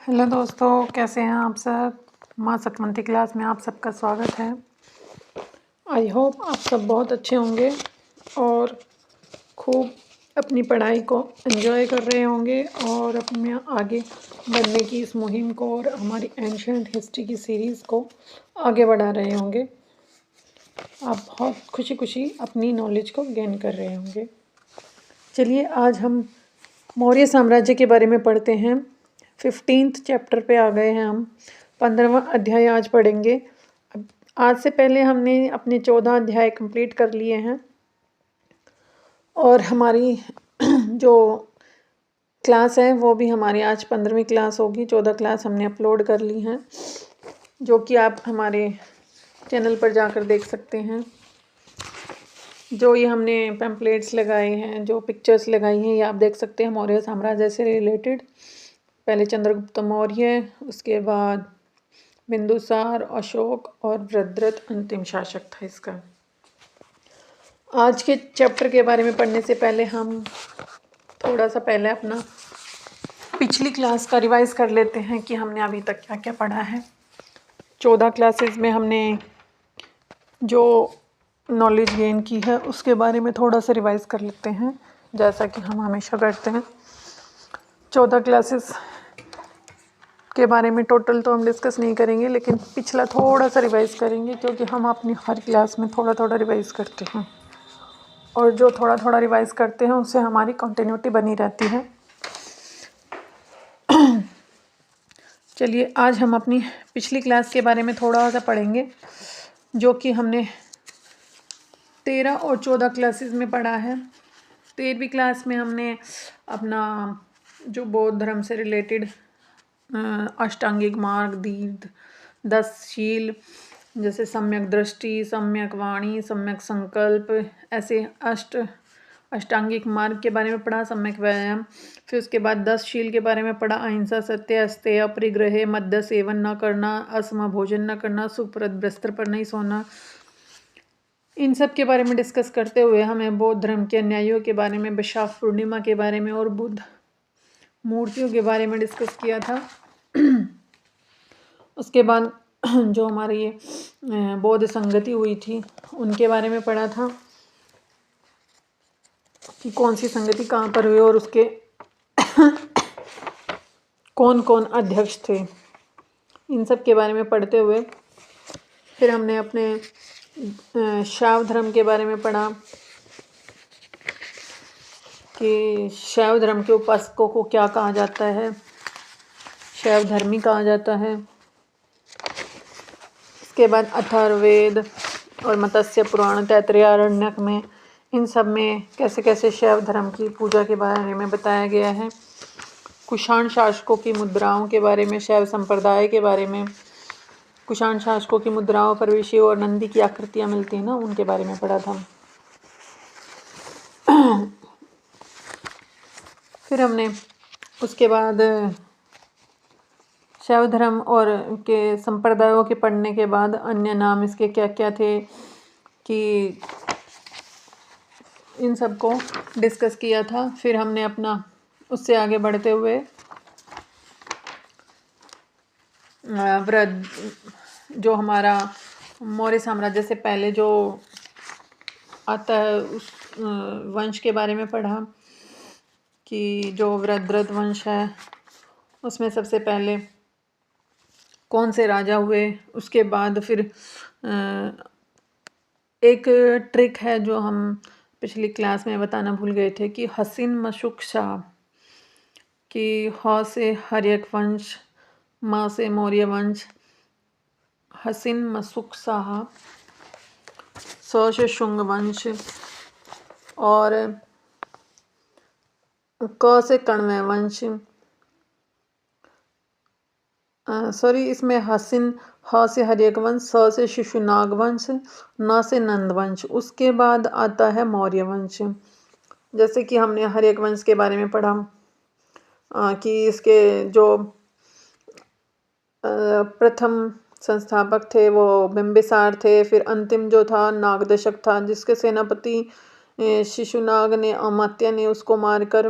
Hello दोस्तों, कैसे हैं आप सब। माँ सतवंती क्लास में आप सबका स्वागत है। आई होप आप सब बहुत अच्छे होंगे और खूब अपनी पढ़ाई को एंजॉय कर रहे होंगे और अपने आगे बढ़ने की इस मुहिम को और हमारी एंशिएंट हिस्ट्री की सीरीज़ को आगे बढ़ा रहे होंगे। आप बहुत खुशी खुशी अपनी नॉलेज को गेन कर रहे होंगे। चलिए आज हम मौर्य साम्राज्य के बारे में पढ़ते हैं। 15th चैप्टर पे आ गए हैं हम। 15वां अध्याय आज पढ़ेंगे। आज से पहले हमने अपने 14 अध्याय कंप्लीट कर लिए हैं और हमारी जो क्लास है वो भी हमारी आज 15वीं क्लास होगी। 14 क्लास हमने अपलोड कर ली हैं जो कि आप हमारे चैनल पर जाकर देख सकते हैं। जो ये हमने पैम्पलेट्स लगाए हैं, जो पिक्चर्स लगाई हैं, ये आप देख सकते हैं मौर्य साम्राज्य से रिलेटेड। पहले चंद्रगुप्त मौर्य, उसके बाद बिंदुसार, अशोक और वृद्धरथ अंतिम शासक था इसका। आज के चैप्टर के बारे में पढ़ने से पहले हम थोड़ा सा पहले अपना पिछली क्लास का रिवाइज कर लेते हैं कि हमने अभी तक क्या क्या पढ़ा है। 14 क्लासेस में हमने जो नॉलेज गेन की है उसके बारे में थोड़ा सा रिवाइज कर लेते हैं, जैसा कि हम हमेशा करते हैं। 14 क्लासेस के बारे में टोटल तो हम डिस्कस नहीं करेंगे, लेकिन पिछला थोड़ा सा रिवाइज करेंगे क्योंकि हम अपनी हर क्लास में थोड़ा थोड़ा रिवाइज करते हैं और जो थोड़ा थोड़ा रिवाइज करते हैं उससे हमारी कंटिन्यूटी बनी रहती है। चलिए आज हम अपनी पिछली क्लास के बारे में थोड़ा सा पढ़ेंगे, जो कि हमने 13 और 14 क्लासेस में पढ़ा है। 13वीं क्लास में हमने अपना जो बौद्ध धर्म से रिलेटेड अष्टांगिक मार्ग, दीर्घ, 10 शील, जैसे सम्यक दृष्टि, सम्यक वाणी, सम्यक संकल्प, ऐसे अष्टांगिक मार्ग के बारे में पढ़ा, सम्यक व्यायाम। फिर उसके बाद 10 शील के बारे में पढ़ा, अहिंसा, सत्य, अस्तेय, अपरिग्रह, मद्य सेवन न करना, असम भोजन न करना, सुप्रद वस्त्र पर नहीं सोना। इन सब के बारे में डिस्कस करते हुए हमें बौद्ध धर्म के अन्यायियों के बारे में, वैशाख पूर्णिमा के बारे में और बुद्ध मूर्तियों के बारे में डिस्कस किया था। उसके बाद जो हमारी ये बौद्ध संगति हुई थी उनके बारे में पढ़ा था कि कौन सी संगति कहाँ पर हुई और उसके कौन कौन अध्यक्ष थे। इन सब के बारे में पढ़ते हुए फिर हमने अपने शैव धर्म के बारे में पढ़ा कि शैव धर्म के उपासकों को क्या कहा जाता है, शैव धर्मी कहा जाता है। इसके बाद अथर्ववेद और मत्स्य पुराण, तैत्तरीयारण्यक में, इन सब में कैसे कैसे शैव धर्म की पूजा के बारे में बताया गया है। कुषाण शासकों की मुद्राओं के बारे में, शैव संप्रदाय के बारे में, कुषाण शासकों की मुद्राओं पर विष्णु और नंदी की आकृतियां मिलती हैं ना, उनके बारे में पढ़ा था। फिर हमने उसके बाद शैव धर्म और के संप्रदायों के पढ़ने के बाद अन्य नाम इसके क्या क्या थे कि इन सब को डिस्कस किया था। फिर हमने अपना उससे आगे बढ़ते हुए जो हमारा मौर्य साम्राज्य से पहले जो आता है उस वंश के बारे में पढ़ा कि जो वृद्धरथ वंश है उसमें सबसे पहले कौन से राजा हुए। उसके बाद फिर एक ट्रिक है जो हम पिछली क्लास में बताना भूल गए थे कि हसीन मशुक शाह कि ह से हर्यक वंश, माँ से मौर्य वंश, हसीन मशुक शाह, स से शुंग वंश और क से कण्व वंश। सॉरी, इसमें हसीन, ह से हर्यक वंश, स से शिशुनाग वंश, न से नंद वंश। उसके बाद आता है मौर्य वंश। जैसे कि हमने हर्यक वंश के बारे में पढ़ा कि इसके जो प्रथम संस्थापक थे वो बिंबिसार थे। फिर अंतिम जो था नागदशक था, जिसके सेनापति शिशुनाग ने अमात्य ने उसको मारकर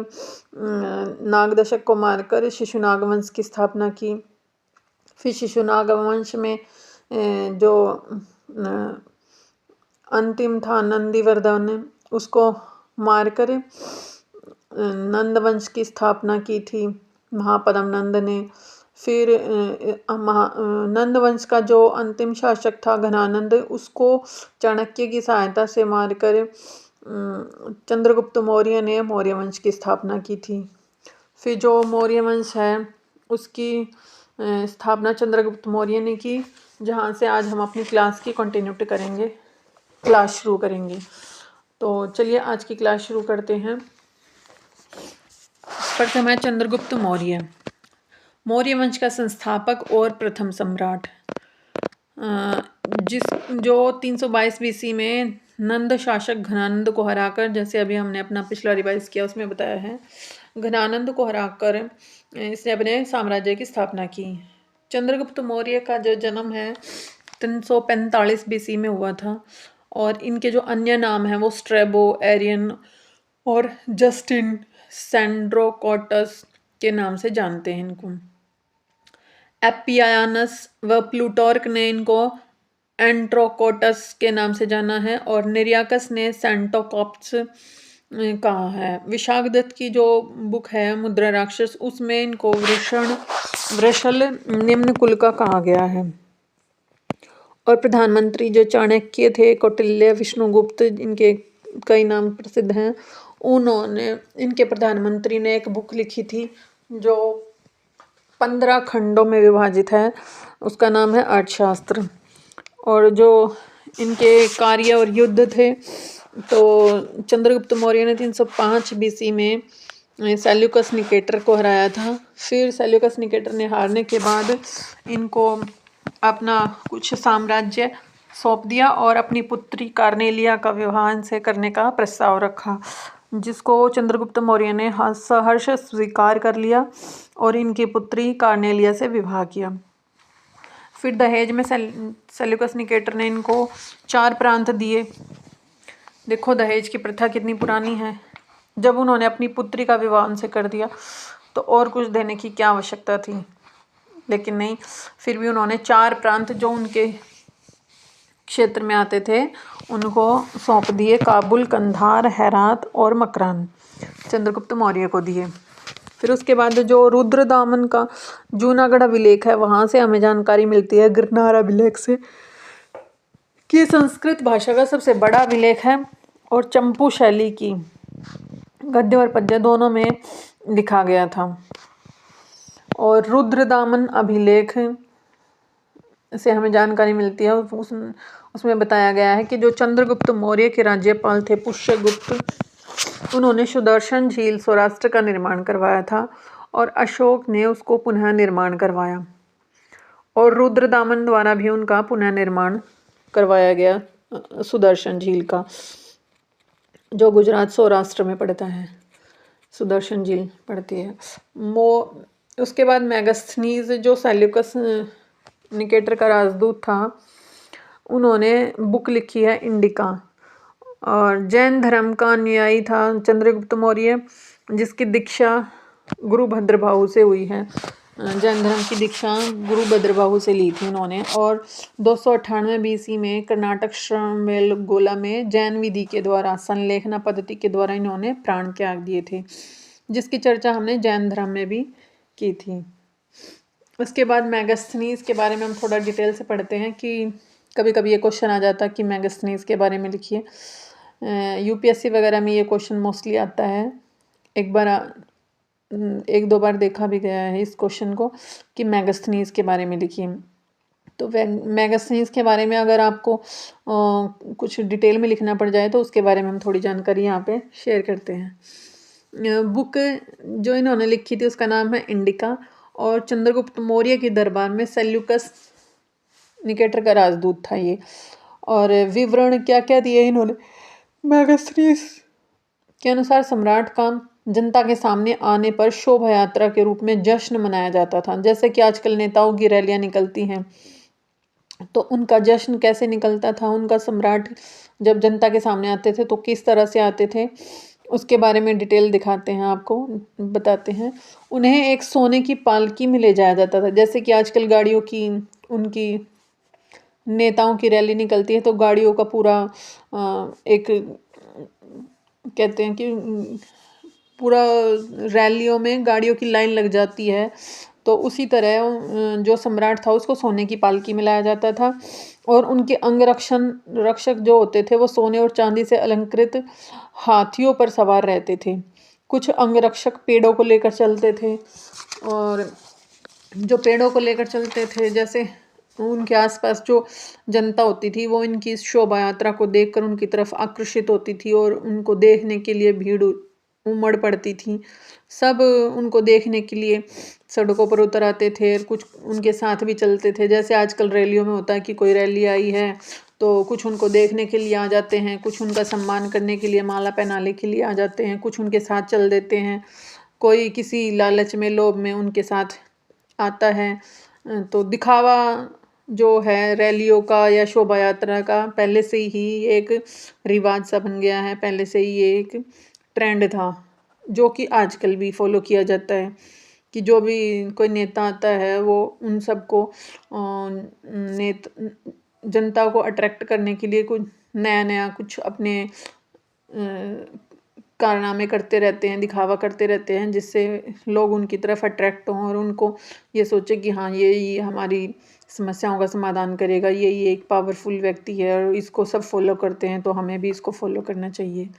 नागदशक को मारकर शिशुनाग वंश की स्थापना की। फिर शिशुनाग वंश में जो अंतिम था नंदीवर्धन, उसको मारकर नंद वंश की स्थापना की थी महापद्म नंद ने। फिर नंद वंश का जो अंतिम शासक था घनानंद, उसको चाणक्य की सहायता से मारकर चंद्रगुप्त मौर्य ने मौर्य वंश की स्थापना की थी। फिर जो मौर्य वंश है उसकी स्थापना चंद्रगुप्त मौर्य ने की, जहाँ से आज हम अपनी क्लास की कंटिन्यूटी करेंगे, क्लास शुरू करेंगे। तो चलिए आज की क्लास शुरू करते हैं। प्रथम है चंद्रगुप्त मौर्य, मौर्य वंश का संस्थापक और प्रथम सम्राट, जो 322 बीसी में नंद शासक घनानंद को हराकर, जैसे अभी हमने अपना पिछला रिवाइज किया उसमें बताया है, घनानंद को हराकर इसने अपने साम्राज्य की स्थापना की। चंद्रगुप्त मौर्य का जो जन्म है 345 बीसी में हुआ था, और इनके जो अन्य नाम हैं वो स्ट्रेबो, एरियन और जस्टिन सैंड्रोकोटस के नाम से जानते हैं इनको। एपियानस व प्लूटार्क ने इनको एंट्रोकोटस के नाम से जाना है, और निरियाकस ने सेंटोकॉप्स कहा है। विशाखदत्त की जो बुक है मुद्रा राक्षस, उसमें इनको वृषल निम्न कुल का कहा गया है। और प्रधानमंत्री जो चाणक्य थे, कौटिल्य, विष्णुगुप्त, इनके कई नाम प्रसिद्ध हैं, उन्होंने, इनके प्रधानमंत्री ने एक बुक लिखी थी जो 15 खंडों में विभाजित है, उसका नाम है अर्थशास्त्र। और जो इनके कार्य और युद्ध थे, तो चंद्रगुप्त मौर्य ने 305 बीसी में सेल्यूकस निकेटर को हराया था। फिर सेल्यूकस निकेटर ने हारने के बाद इनको अपना कुछ साम्राज्य सौंप दिया और अपनी पुत्री कार्नेलिया का विवाह इनसे करने का प्रस्ताव रखा, जिसको चंद्रगुप्त मौर्य ने सहर्ष स्वीकार कर लिया और इनकी पुत्री कार्नेलिया से विवाह किया। फिर दहेज में सेल्यूकस निकेटर ने इनको 4 प्रांत दिए। देखो दहेज की प्रथा कितनी पुरानी है। जब उन्होंने अपनी पुत्री का विवाह उनसे कर दिया तो और कुछ देने की क्या आवश्यकता थी, लेकिन नहीं, फिर भी उन्होंने 4 प्रांत जो उनके क्षेत्र में आते थे उनको सौंप दिए। काबुल, कंधार, हेरात और मकरान चंद्रगुप्त मौर्य को दिए। फिर उसके बाद जो रुद्रदामन का जूनागढ़ अभिलेख है, वहाँ से हमें जानकारी मिलती है, गिरनार अभिलेख से, कि संस्कृत भाषा का सबसे बड़ा अभिलेख है और चंपू शैली की गद्य और पद्य दोनों में लिखा गया था। और रुद्रदामन अभिलेख से हमें जानकारी मिलती है, उसमें बताया गया है कि जो चंद्रगुप्त मौर्य के राज्यपाल थे पुष्यगुप्त, उन्होंने सुदर्शन झील सौराष्ट्र का निर्माण करवाया था और अशोक ने उसको पुनः निर्माण करवाया, और रुद्रदामन द्वारा भी उनका पुनः निर्माण करवाया गया सुदर्शन झील का, जो गुजरात सौराष्ट्र में पड़ता है, सुदर्शन झील पड़ती है। उसके बाद मेगास्थनीज जो सेल्यूकस निकेटर का राजदूत था, उन्होंने बुक लिखी है इंडिका। और जैन धर्म का अनुयायी था चंद्रगुप्त मौर्य, जिसकी दीक्षा गुरु भद्रबाहु से हुई है। जैन धर्म की दीक्षा गुरु भद्रबाहु से ली थी उन्होंने। और 298 बीसी में कर्नाटक श्रमेलगोला में जैन विधि के द्वारा, संलेखना पद्धति के द्वारा इन्होंने प्राण त्याग दिए थे, जिसकी चर्चा हमने जैन धर्म में भी की थी। उसके बाद मेगास्थनीज के बारे में हम थोड़ा डिटेल से पढ़ते हैं कि कभी कभी ये क्वेश्चन आ जाता है कि मेगास्थनीज के बारे में लिखिए। यूपीएससी वगैरह में ये क्वेश्चन मोस्टली आता है। एक दो बार देखा भी गया है इस क्वेश्चन को कि मेगास्थनीज के बारे में लिखिए। तो मेगास्थनीज के बारे में अगर आपको कुछ डिटेल में लिखना पड़ जाए तो उसके बारे में हम थोड़ी जानकारी यहाँ पे शेयर करते हैं। बुक जो इन्होंने लिखी थी उसका नाम है इंडिका, और चंद्रगुप्त मौर्य के दरबार में सेल्यूकस निकेटर का राजदूत था ये। और विवरण क्या क्या दिए इन्होंने मेगास्थनीज के अनुसार, सम्राट का जनता के सामने आने पर शोभा यात्रा के रूप में जश्न मनाया जाता था, जैसे कि आजकल नेताओं की रैलियां निकलती हैं तो उनका जश्न कैसे निकलता था, उनका सम्राट जब जनता के सामने आते थे तो किस तरह से आते थे, उसके बारे में डिटेल दिखाते हैं, आपको बताते हैं। उन्हें एक सोने की पालकी में ले जाया जाता था, जैसे कि आजकल गाड़ियों की, उनकी नेताओं की रैली निकलती है तो गाड़ियों का पूरा एक कहते हैं कि पूरा रैलियों में गाड़ियों की लाइन लग जाती है। तो उसी तरह जो सम्राट था उसको सोने की पालकी में लाया जाता था और उनके रक्षक जो होते थे वो सोने और चांदी से अलंकृत हाथियों पर सवार रहते थे। कुछ अंगरक्षक पेड़ों को लेकर चलते थे, और जो पेड़ों को लेकर चलते थे, जैसे उनके आसपास जो जनता होती थी वो इनकी इस शोभा यात्रा को देखकर उनकी तरफ आकर्षित होती थी और उनको देखने के लिए भीड़ उमड़ पड़ती थी। सब उनको देखने के लिए सड़कों पर उतर आते थे, कुछ उनके साथ भी चलते थे। जैसे आजकल रैलियों में होता है कि कोई रैली आई है तो कुछ उनको देखने के लिए आ जाते हैं, कुछ उनका सम्मान करने के लिए, माला पहनाने के लिए आ जाते हैं, कुछ उनके साथ चल देते हैं, कोई किसी लालच में, लोभ में उनके साथ आता है। तो दिखावा जो है रैलियों का या शोभा यात्रा का पहले से ही एक रिवाज सा बन गया है, पहले से ही ये एक ट्रेंड था जो कि आजकल भी फॉलो किया जाता है कि जो भी कोई नेता आता है वो उन सबको जनता को अट्रैक्ट करने के लिए कुछ नया नया कुछ अपने कारनामे करते रहते हैं, दिखावा करते रहते हैं, जिससे लोग उनकी तरफ अट्रैक्ट हों और उनको ये सोचे कि हाँ ये हमारी समस्याओं का समाधान करेगा, ये एक पावरफुल व्यक्ति है और इसको सब फॉलो करते हैं तो हमें भी इसको फॉलो करना चाहिए।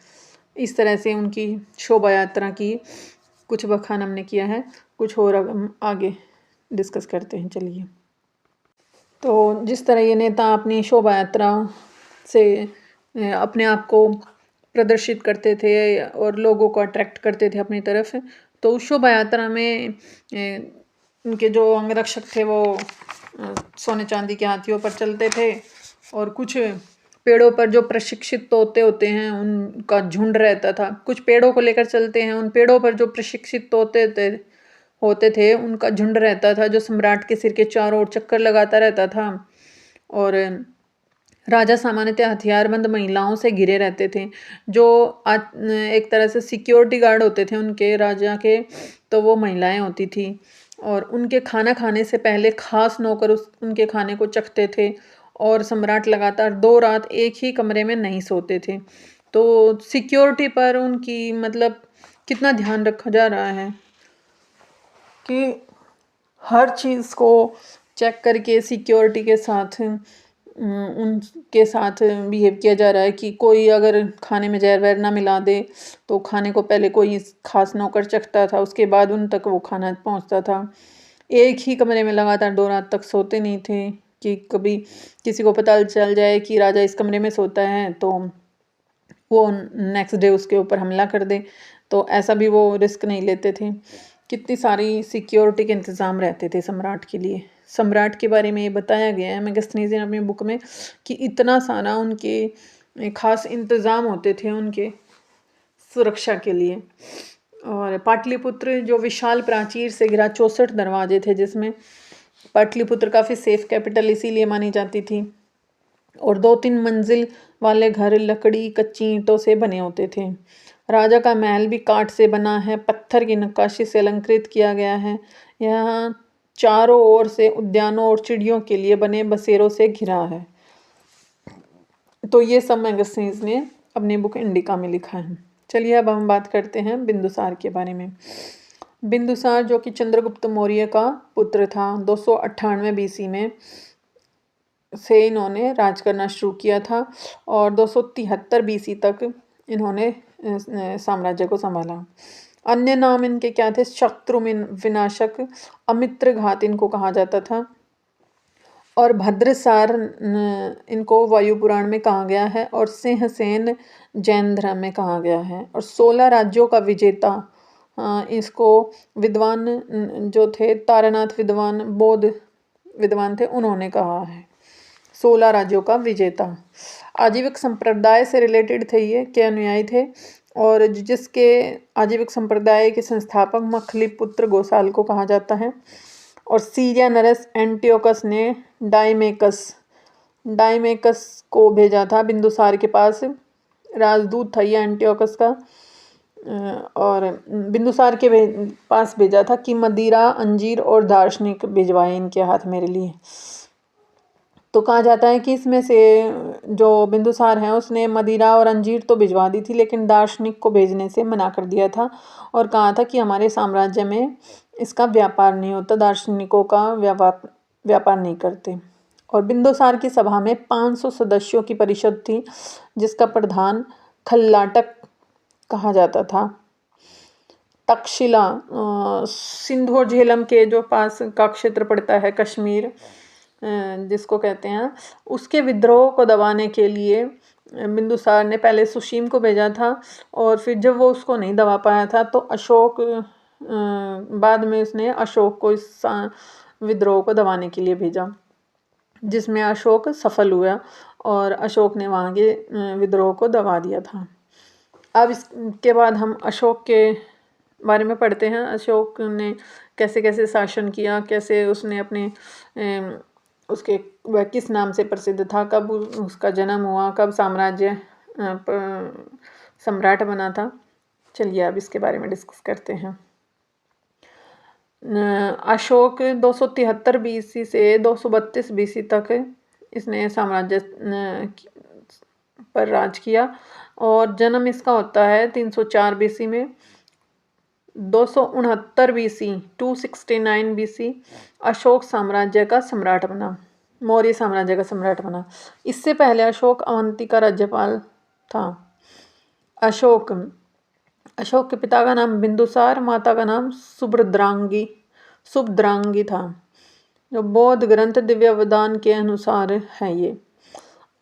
इस तरह से उनकी शोभा यात्रा की कुछ बखान हमने किया है, कुछ और हम आगे डिस्कस करते हैं। चलिए, तो जिस तरह ये नेता अपनी शोभा यात्रा से अपने आप को प्रदर्शित करते थे और लोगों को अट्रैक्ट करते थे अपनी तरफ, तो उस शोभा यात्रा में उनके जो अंगरक्षक थे वो सोने चांदी के हाथियों पर चलते थे और कुछ पेड़ों पर जो प्रशिक्षित तोते होते हैं उनका झुंड रहता था। कुछ पेड़ों को लेकर चलते हैं, उन पेड़ों पर जो प्रशिक्षित तोते होते थे उनका झुंड रहता था जो सम्राट के सिर के चारों ओर चक्कर लगाता रहता था। और राजा सामान्यतः हथियारबंद महिलाओं से घिरे रहते थे जो एक तरह से सिक्योरिटी गार्ड होते थे उनके राजा के, तो वो महिलाएं होती थी। और उनके खाना खाने से पहले खास नौकर उनके खाने को चखते थे और सम्राट लगातार 2 रात एक ही कमरे में नहीं सोते थे। तो सिक्योरिटी पर उनकी मतलब कितना ध्यान रखा जा रहा है कि हर चीज़ को चेक करके सिक्योरिटी के साथ उनके साथ बिहेव किया जा रहा है कि कोई अगर खाने में जहर वहर ना मिला दे तो खाने को पहले कोई खास नौकर चखता था, उसके बाद उन तक वो खाना पहुंचता था। एक ही कमरे में लगातार 2 रात तक सोते नहीं थे कि कभी किसी को पता चल जाए कि राजा इस कमरे में सोता है तो वो नेक्स्ट डे उसके ऊपर हमला कर दे, तो ऐसा भी वो रिस्क नहीं लेते थे। कितनी सारी सिक्योरिटी के इंतज़ाम रहते थे सम्राट के लिए। सम्राट के बारे में ये बताया गया है मेगास्थनीज ने अपनी बुक में कि इतना सारा उनके खास इंतज़ाम होते थे उनके सुरक्षा के लिए। और पाटलिपुत्र जो विशाल प्राचीर से घिरा 64 दरवाजे थे, जिसमें पाटलिपुत्र काफ़ी सेफ कैपिटल इसीलिए मानी जाती थी। और 2-3 मंजिल वाले घर लकड़ी कच्ची ईंटों से बने होते थे। राजा का महल भी काठ से बना है, पत्थर की नक्काशी से अलंकृत किया गया है। यहाँ चारों ओर से उद्यानों और चिड़ियों के लिए बने बसेरों से घिरा है। तो ये सब मैगजीन्स ने अपनी बुक इंडिका में लिखा है। चलिए अब हम बात करते हैं बिंदुसार के बारे में। बिंदुसार जो कि चंद्रगुप्त मौर्य का पुत्र था, 298 BC में से इन्होंने राज करना शुरू किया था और 273 BC तक इन्होंने साम्राज्य को संभाला। अन्य नाम इनके क्या थे? शत्रु विनाशक, अमित्रघात इनको कहा जाता था। और भद्रसार इनको वायु पुराण में कहा गया है और सिंहसेन जैन धर्म में कहा गया है। और 16 राज्यों का विजेता इसको विद्वान जो थे तारानाथ विद्वान, बौद्ध विद्वान थे, उन्होंने कहा है 16 राज्यों का विजेता। आजीविक संप्रदाय से रिलेटेड थे ये, के अनुयायी थे और जिसके आजीविक संप्रदाय के संस्थापक मखलिपुत्र गोसाल को कहा जाता है। और सीरिया नरस एंटियोकस ने डाइमेकस डाइमेकस को भेजा था बिंदुसार के पास। राजदूत था ये एंटियोकस का। और बिंदुसार के पास भेजा था कि मदिरा, अंजीर और दार्शनिक भिजवाए इनके हाथ मेरे लिए। तो कहा जाता है कि इसमें से जो बिंदुसार है उसने मदिरा और अंजीर तो भिजवा दी थी, लेकिन दार्शनिक को भेजने से मना कर दिया था और कहा था कि हमारे साम्राज्य में इसका व्यापार नहीं होता, दार्शनिकों का व्यापार नहीं करते। और बिंदुसार की सभा में 500 सदस्यों की परिषद थी, जिसका प्रधान खल्लाटक कहा जाता था। तक्षशिला सिंधु और झेलम के जो पास का क्षेत्र पड़ता है, कश्मीर जिसको कहते हैं, उसके विद्रोह को दबाने के लिए बिंदुसार ने पहले सुशीम को भेजा था और फिर जब वो उसको नहीं दबा पाया था तो अशोक बाद में उसने अशोक को इस विद्रोह को दबाने के लिए भेजा, जिसमें अशोक सफल हुआ और अशोक ने वहाँ के विद्रोह को दबा दिया था। अब इसके बाद हम अशोक के बारे में पढ़ते हैं। अशोक ने कैसे कैसे शासन किया, कैसे उसने अपने उसके वह किस नाम से प्रसिद्ध था, कब उसका जन्म हुआ, कब साम्राज्य सम्राट बना था। चलिए अब इसके बारे में डिस्कस करते हैं। अशोक 273 बीसी से 232 बीसी तक इसने साम्राज्य पर राज किया और जन्म इसका होता है 304 बीसी में। 269 बीसी 269 बीसी अशोक साम्राज्य का सम्राट बना, मौर्य साम्राज्य का सम्राट बना। इससे पहले अशोक अवंती का राज्यपाल था। अशोक के पिता का नाम बिंदुसार, माता का नाम सुभद्रांगी था, जो बौद्ध ग्रंथ दिव्यावदान के अनुसार है ये।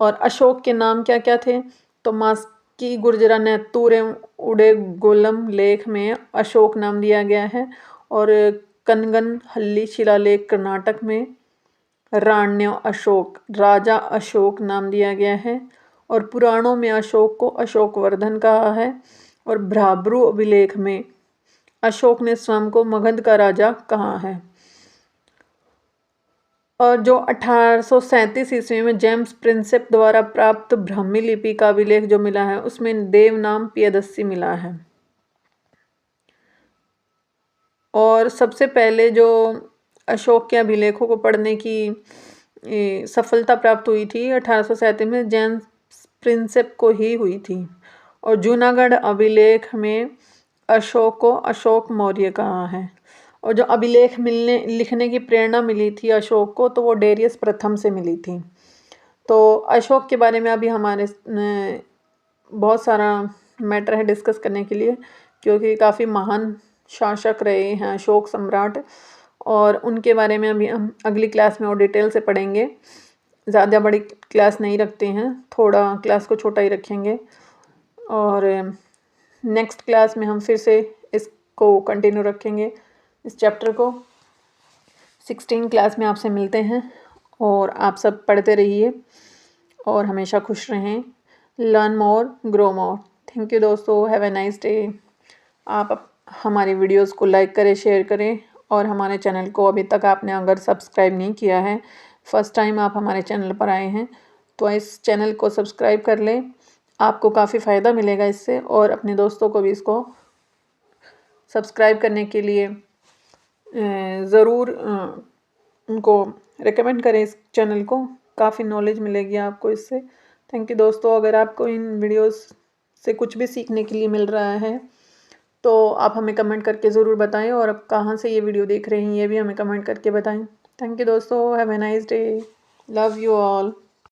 और अशोक के नाम क्या क्या थे, तो मास्की गुर्जरा नेतूर उड़े गोलम लेख में अशोक नाम दिया गया है और कनगन हल्ली शिलालेख कर्नाटक में राण्य अशोक, राजा अशोक नाम दिया गया है और पुराणों में अशोक को अशोकवर्धन कहा है और भ्राबरू अभिलेख में अशोक ने स्वयं को मगध का राजा कहा है। और जो 1837 ईस्वी में जेम्स प्रिंसेप द्वारा प्राप्त ब्राह्मी लिपि का अभिलेख जो मिला है उसमें देव नाम पियदस्सी मिला है। और सबसे पहले जो अशोक के अभिलेखों को पढ़ने की सफलता प्राप्त हुई थी 1837 में जेम्स प्रिंसेप को ही हुई थी। और जूनागढ़ अभिलेख में अशोक को अशोक मौर्य कहा है। और जो अभिलेख लिखने की प्रेरणा मिली थी अशोक को, तो वो डेरियस प्रथम से मिली थी। तो अशोक के बारे में अभी हमारे बहुत सारा मैटर है डिस्कस करने के लिए, क्योंकि काफ़ी महान शासक रहे हैं अशोक सम्राट, और उनके बारे में अभी हम अगली क्लास में और डिटेल से पढ़ेंगे। ज़्यादा बड़ी क्लास नहीं रखते हैं, थोड़ा क्लास को छोटा ही रखेंगे और नेक्स्ट क्लास में हम फिर से इसको कंटिन्यू रखेंगे, इस चैप्टर को। 16 क्लास में आपसे मिलते हैं और आप सब पढ़ते रहिए और हमेशा खुश रहें। Learn more, grow more. Thank you दोस्तों, हैव ए नाइस डे। आप हमारी वीडियोस को लाइक करें, शेयर करें और हमारे चैनल को अभी तक आपने अगर सब्सक्राइब नहीं किया है, फर्स्ट टाइम आप हमारे चैनल पर आए हैं, तो इस चैनल को सब्सक्राइब कर लें। आपको काफ़ी फ़ायदा मिलेगा इससे, और अपने दोस्तों को भी इसको सब्सक्राइब करने के लिए ज़रूर उनको रेकमेंड करें इस चैनल को, काफ़ी नॉलेज मिलेगी आपको इससे। थैंक यू दोस्तों। अगर आपको इन वीडियोस से कुछ भी सीखने के लिए मिल रहा है तो आप हमें कमेंट करके ज़रूर बताएं, और आप कहाँ से ये वीडियो देख रहे हैं ये भी हमें कमेंट करके बताएं। थैंक यू दोस्तों, have a nice day, love you all.